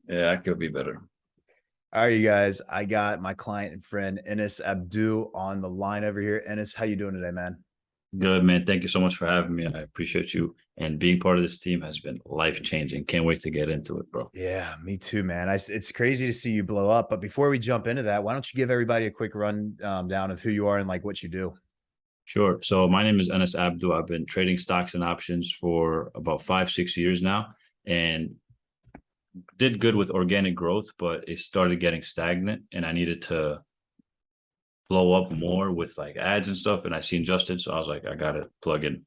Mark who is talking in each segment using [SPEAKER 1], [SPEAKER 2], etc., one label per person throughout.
[SPEAKER 1] Yeah, I could be better.
[SPEAKER 2] All right, you guys. I got my client and friend Enes Abdul on the line over here. Enes, how you doing today, man?
[SPEAKER 1] Good, man. Thank you so much for having me. I appreciate you. And being part of this team has been life changing. Can't wait to get into it, bro.
[SPEAKER 2] Yeah, me too, man. It's crazy to see you blow up. But before we jump into that, why don't you give everybody a quick run down of who you are and like what you do?
[SPEAKER 1] Sure. So my name is Anas Abdu. I've been trading stocks and options for about 5, 6 years now, and did good with organic growth, but it started getting stagnant, and I needed to blow up more with like ads and stuff. And I seen Justin, so I was like, I gotta plug in.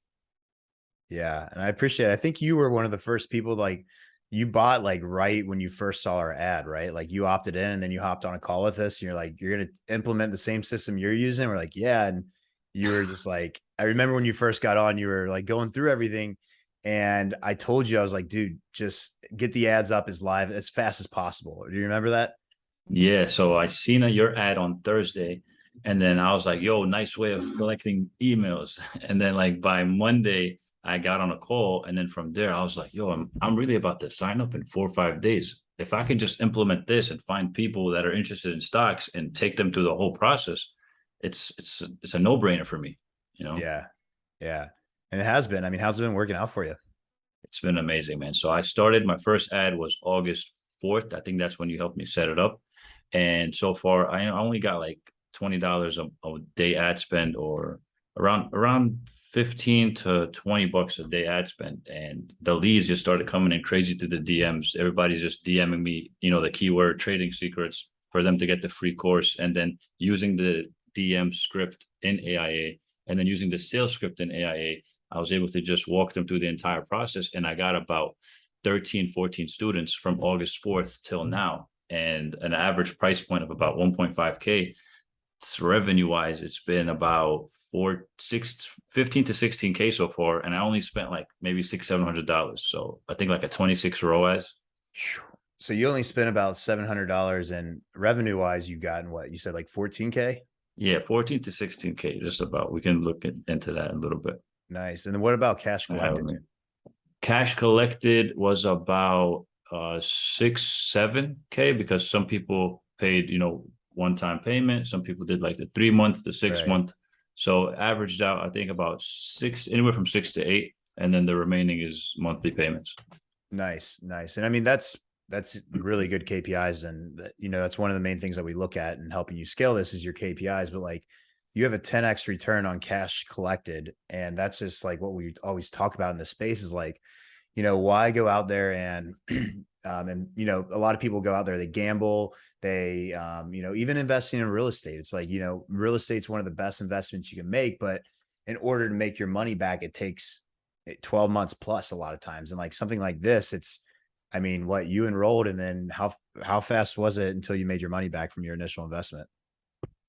[SPEAKER 2] Yeah, and I appreciate it. I think you were one of the first people like you bought like right when you first saw our ad, right? Like you opted in and then you hopped on a call with us and you're like, you're gonna implement the same system you're using. We're like, yeah. And you were just like, I remember when you first got on, you were like going through everything. And I told you, I was like, dude, just get the ads up as live as fast as possible. Do you remember that?
[SPEAKER 1] Yeah, so I seen your ad on Thursday, and then I was like, "Yo, nice way of collecting emails." And then like by Monday, I got on a call, and then from there, I was like, "Yo, I'm really about to sign up in 4 or 5 days. If I can just implement this and find people that are interested in stocks and take them through the whole process, it's a no brainer for me. You know,
[SPEAKER 2] Yeah. Yeah. And it has been. I mean, how's it been working out for you?
[SPEAKER 1] it's been amazing, man. So I started my first ad was August 4th. I think that's when you helped me set it up. And so far, I only got like $20 a day ad spend, or around 15 to $20 a day ad spend. And the leads just started coming in crazy to the DMs. Everybody's just DMing me, the keyword trading secrets for them to get the free course, and then using the DM script in AIA, and then using the sales script in AIA. I was able to just walk them through the entire process, and I got about 13, 14 students from August 4th till now, and an average price point of about 1.5K. Revenue wise, it's been about 15 to 16K so far, and I only spent like maybe $600, $700. So I think like a 26 ROAS.
[SPEAKER 2] So you only spent about $700 and revenue wise, you got in what you said, like 14K.
[SPEAKER 1] Yeah, 14 to 16K, just about. We can look into that a little bit.
[SPEAKER 2] Nice. And then what about cash
[SPEAKER 1] I have
[SPEAKER 2] collected?
[SPEAKER 1] cash collected was about 6, 7K, because some people paid, one time payment. Some people did like the 3 month, the six
[SPEAKER 2] Right.
[SPEAKER 1] month. So averaged out, I think about anywhere from 6 to 8, and then the remaining is monthly payments.
[SPEAKER 2] Nice. Nice. And I mean, that's really good KPIs. And that's one of the main things that we look at in helping you scale this is your KPIs. But like you have a 10x return on cash collected. And that's just like what we always talk about in this space is like, why go out there and a lot of people go out there, they gamble, they even investing in real estate. It's like, real estate's one of the best investments you can make, but in order to make your money back, it takes 12 months plus a lot of times. And like something like this, it's I mean, what you enrolled and then how fast was it until you made your money back from your initial investment?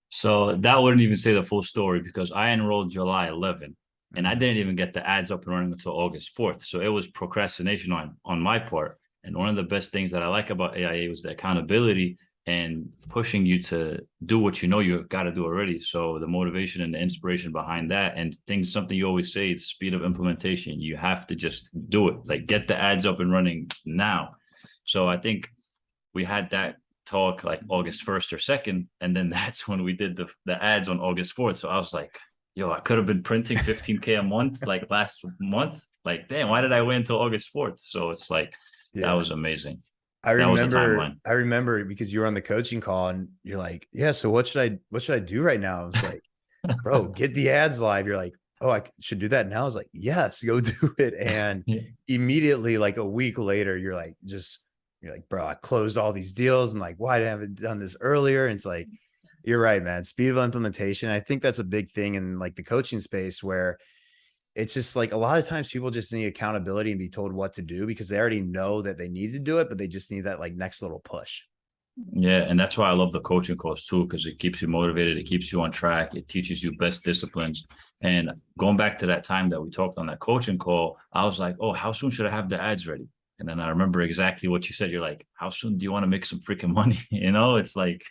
[SPEAKER 1] So that wouldn't even say the full story, because I enrolled July 11, and I
[SPEAKER 2] Mhm.
[SPEAKER 1] didn't even get the ads up and running until August 4th. So it was procrastination on my part. And one of the best things that I like about AIA was the accountability and pushing you to do what you know you've got to do already. So the motivation and the inspiration behind that, and things, something you always say, the speed of implementation. You have to just do it. Like, get the ads up and running now. So I think we had that talk like August 1st or 2nd, and then that's when we did the ads on August 4th. So I was like, yo, I could have been printing 15K a month like last month. Like, damn, why did I wait until August 4th? So it's like, that
[SPEAKER 2] Yeah.
[SPEAKER 1] was amazing.
[SPEAKER 2] I
[SPEAKER 1] That was the
[SPEAKER 2] remember
[SPEAKER 1] timeline.
[SPEAKER 2] I remember because you were on the coaching call and you're like, "Yeah, so what should I do right now?" I was like, "Bro, get the ads live." You're like, "Oh, I should do that now." I was like, "Yes, go do it." And
[SPEAKER 1] Yeah.
[SPEAKER 2] immediately like a week later, you're like, "Bro, I closed all these deals." I'm like, "Why haven't I done this earlier?" And it's like, you're right, man. Speed of implementation. I think that's a big thing in like the coaching space where it's just like a lot of times people just need accountability and be told what to do because they already know that they need to do it, but they just need that like next little push.
[SPEAKER 1] Yeah, and that's why I love the coaching course too, because it keeps you motivated, it keeps you on track, it teaches you best disciplines. And going back to that time that we talked on that coaching call, I was like, "Oh, how soon should I have the ads ready?" And then I remember exactly what you said. You're like, "How soon do you want to make some freaking money?" It's like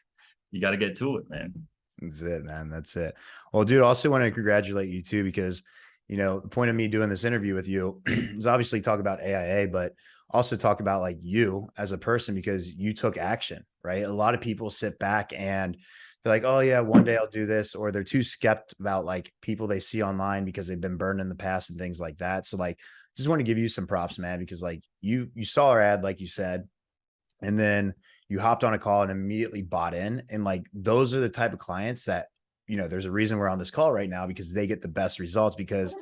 [SPEAKER 1] you got to get to it, man.
[SPEAKER 2] That's it, man. That's it. Well, dude, I also want to congratulate you too, because the point of me doing this interview with you is obviously talk about AIA, but also talk about like you as a person because you took action, right? A lot of people sit back and they're like, oh yeah, one day I'll do this, or they're too skept about like people they see online because they've been burned in the past and things like that. So like just want to give you some props, man, because like you saw our ad, like you said, and then you hopped on a call and immediately bought in. And like those are the type of clients that, there's a reason we're on this call right now because they get the best results because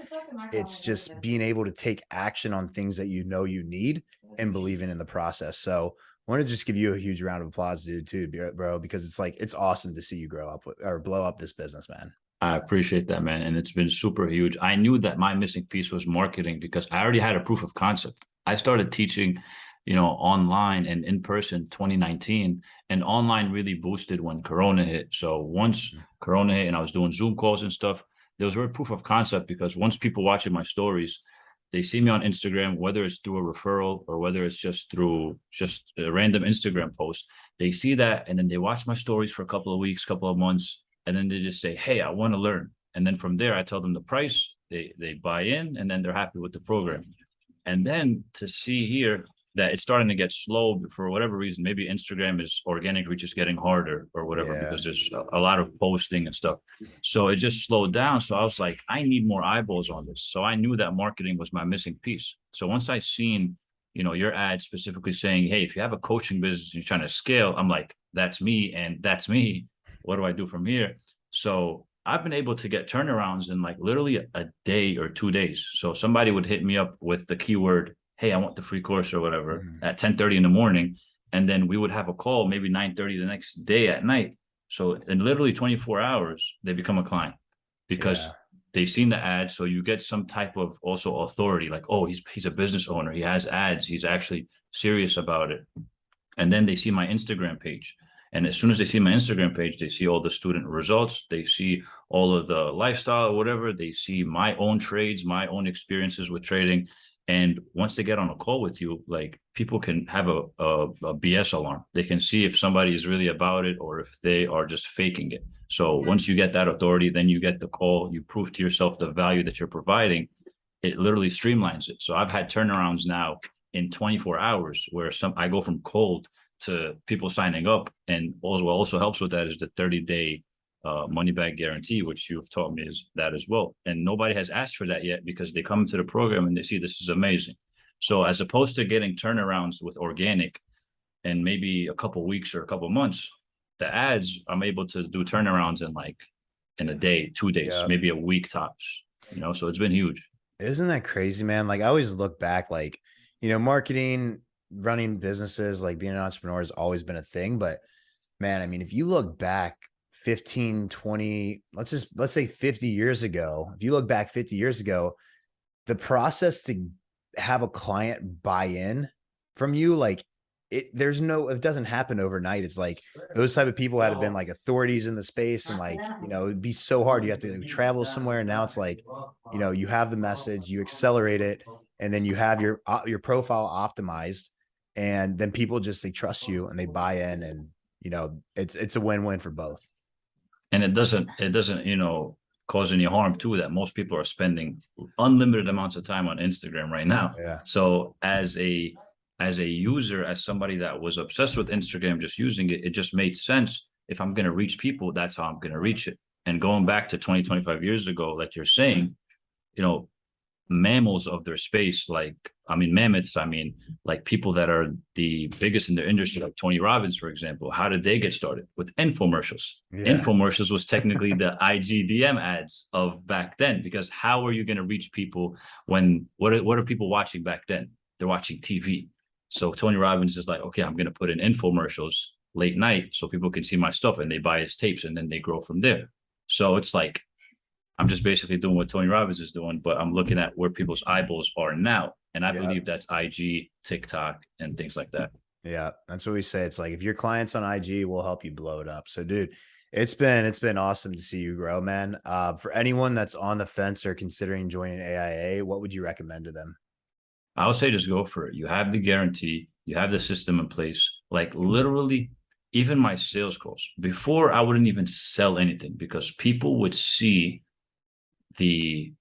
[SPEAKER 2] it's just being able to take action on things that you need and believing in the process. So I want to just give you a huge round of applause, dude, too, bro, because it's like it's awesome to see you grow up or blow up this business, man.
[SPEAKER 1] I appreciate that, man. And it's been super huge. I knew that my missing piece was marketing because I already had a proof of concept. I started teaching, online and in person 2019, and online really boosted when Corona hit. So once
[SPEAKER 2] Mhm.
[SPEAKER 1] Corona hit and I was doing Zoom calls and stuff, there was a proof of concept because once people watching my stories, they see me on Instagram, whether it's through a referral or whether it's just through just a random Instagram post, they see that and then they watch my stories for a couple of weeks, couple of months, and then they just say, hey, I want to learn. And then from there, I tell them the price, they buy in, and then they're happy with the program. And then to see here that it's starting to get slow for whatever reason, maybe Instagram is organic reach is getting harder or whatever
[SPEAKER 2] Yeah.
[SPEAKER 1] because there's a lot of posting and stuff. So it just slowed down. So I was like, I need more eyeballs on this. So I knew that marketing was my missing piece. So once I seen, your ad specifically saying, hey, if you have a coaching business and you're trying to scale, I'm like, that's me and that's me. What do I do from here? So I've been able to get turnarounds in like literally a day or 2 days. So somebody would hit me up with the keyword, hey, I want the free course or whatever
[SPEAKER 2] Mhm.
[SPEAKER 1] at 10:30 in the morning. And then we would have a call maybe 9:30 the next day at night. So in literally 24 hours, they become a client
[SPEAKER 2] Yeah.
[SPEAKER 1] because they've seen the ad. So you get some type of also authority, like, oh, he's a business owner. He has ads. He's actually serious about it. And then they see my Instagram page. And as soon as they see my Instagram page, they see all the student results. They see all of the lifestyle or whatever. They see my own trades, my own experiences with trading. And once they get on a call with you, like people can have a BS alarm. They can see if somebody is really about it or if they are just faking it. So once you get that authority, then you get the call, you prove to yourself the value that you're providing. It literally streamlines it. So I've had turnarounds now in 24 hours where I go from cold to people signing up. And also helps with that is the 30-day money back guarantee, which you've taught me is that as well. And nobody has asked for that yet because they come into the program and they see this is amazing. So as opposed to getting turnarounds with organic and maybe a couple weeks or a couple months, the ads I'm able to do turnarounds in a day, 2 days,
[SPEAKER 2] Yeah.
[SPEAKER 1] maybe a week tops. So it's been huge.
[SPEAKER 2] Isn't that crazy, man? Like I always look back, like, marketing, running businesses, like being an entrepreneur has always been a thing. But man, I mean, if you look back 15, 20, let's say 50 years ago, if you look back 50 years ago, the process to have a client buy in from you, like it doesn't happen overnight. It's like those type of people had to been like authorities in the space and like, it'd be so hard. You have to travel somewhere. And now it's like, you have the message, you accelerate it, and then you have your profile optimized, and then people just they trust you and they buy in, and it's a win-win for both.
[SPEAKER 1] And it doesn't cause any harm too that most people are spending unlimited amounts of time on Instagram right now.
[SPEAKER 2] Yeah.
[SPEAKER 1] So as a user, as somebody that was obsessed with Instagram, just using it, it just made sense. If I'm going to reach people, that's how I'm going to reach it. And going back to 20 25 years ago, like you're saying, you know mammals of their space, mammoths, like people that are the biggest in their industry, like Tony Robbins, for example. How did they get started? With infomercials.
[SPEAKER 2] Yeah.
[SPEAKER 1] Infomercials was technically the IGDM ads of back then, because how are you going to reach people when what are people watching back then? They're watching TV. So Tony Robbins is like, okay, I'm going to put in infomercials late night so people can see my stuff, and they buy his tapes and then they grow from there. So it's like I'm just basically doing what Tony Robbins is doing, but I'm looking at where people's eyeballs are now. And I
[SPEAKER 2] Yeah.
[SPEAKER 1] believe that's IG, TikTok, and things like that.
[SPEAKER 2] Yeah, that's what we say. It's like if your clients on IG, will help you blow it up. So, dude, it's been awesome to see you grow, man. For anyone that's on the fence or considering joining AIA, what would you recommend to them?
[SPEAKER 1] I would say just go for it. You have the guarantee, you have the system in place. Like literally, even my sales calls, before I wouldn't even sell anything because people would see the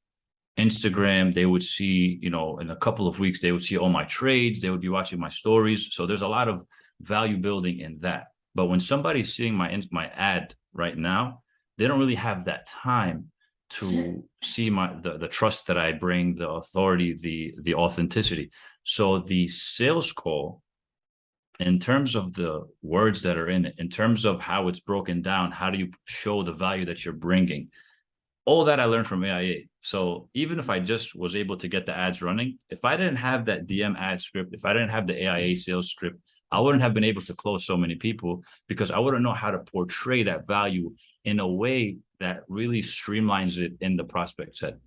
[SPEAKER 1] Instagram, they would see, you know, in a couple of weeks, they would see all my trades, they would be watching my stories. So there's a lot of value building in that. But when somebody's seeing my ad right now, they don't really have that time to see the trust that I bring, the authority, the authenticity. So the sales call, in terms of the words that are in it, in terms of how it's broken down, how do you show the value that you're bringing? All that I learned from AIA. So even if I just was able to get the ads running, if I didn't have that DM ad script, if I didn't have the AIA sales script, I wouldn't have been able to close so many people because I wouldn't know how to portray that value in a way that really streamlines it in the prospect set,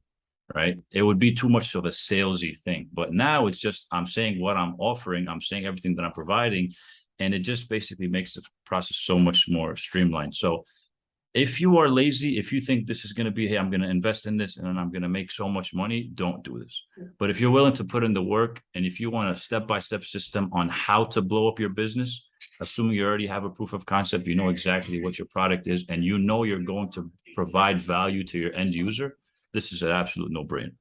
[SPEAKER 1] right? It would be too much of a salesy thing. But now it's just, I'm saying what I'm offering, I'm saying everything that I'm providing, and it just basically makes the process so much more streamlined. So if you are lazy, if you think this is going to be, hey, I'm going to invest in this and then I'm going to make so much money, don't do this. But if you're willing to put in the work and if you want a step-by-step system on how to blow up your business, assuming you already have a proof of concept, you know exactly what your product is, and you know you're going to provide value to your end user, this is an absolute no-brainer.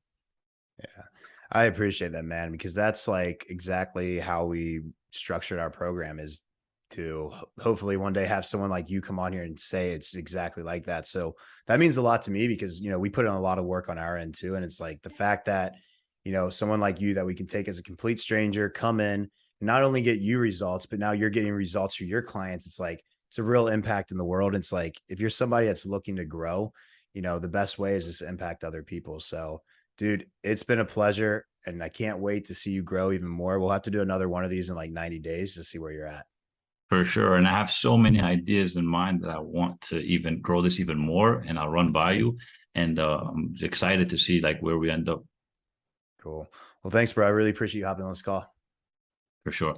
[SPEAKER 2] Yeah, I appreciate that, man, because that's like exactly how we structured our program, is to hopefully one day have someone like you come on here and say it's exactly like that. So that means a lot to me because, you know, we put in a lot of work on our end too. And it's like the fact that, you know, someone like you that we can take as a complete stranger, come in and not only get you results, but now you're getting results for your clients. It's like, it's a real impact in the world. It's like, if you're somebody that's looking to grow, you know, the best way is just to impact other people. So dude, it's been a pleasure and I can't wait to see you grow even more. We'll have to do another one of these in like 90 days to see where you're at.
[SPEAKER 1] For sure. And I have so many ideas in mind that I want to even grow this even more, and I'll run by you. And I'm excited to see like where we end up.
[SPEAKER 2] Cool. Well, thanks, bro. I really appreciate you hopping on this call.
[SPEAKER 1] For sure.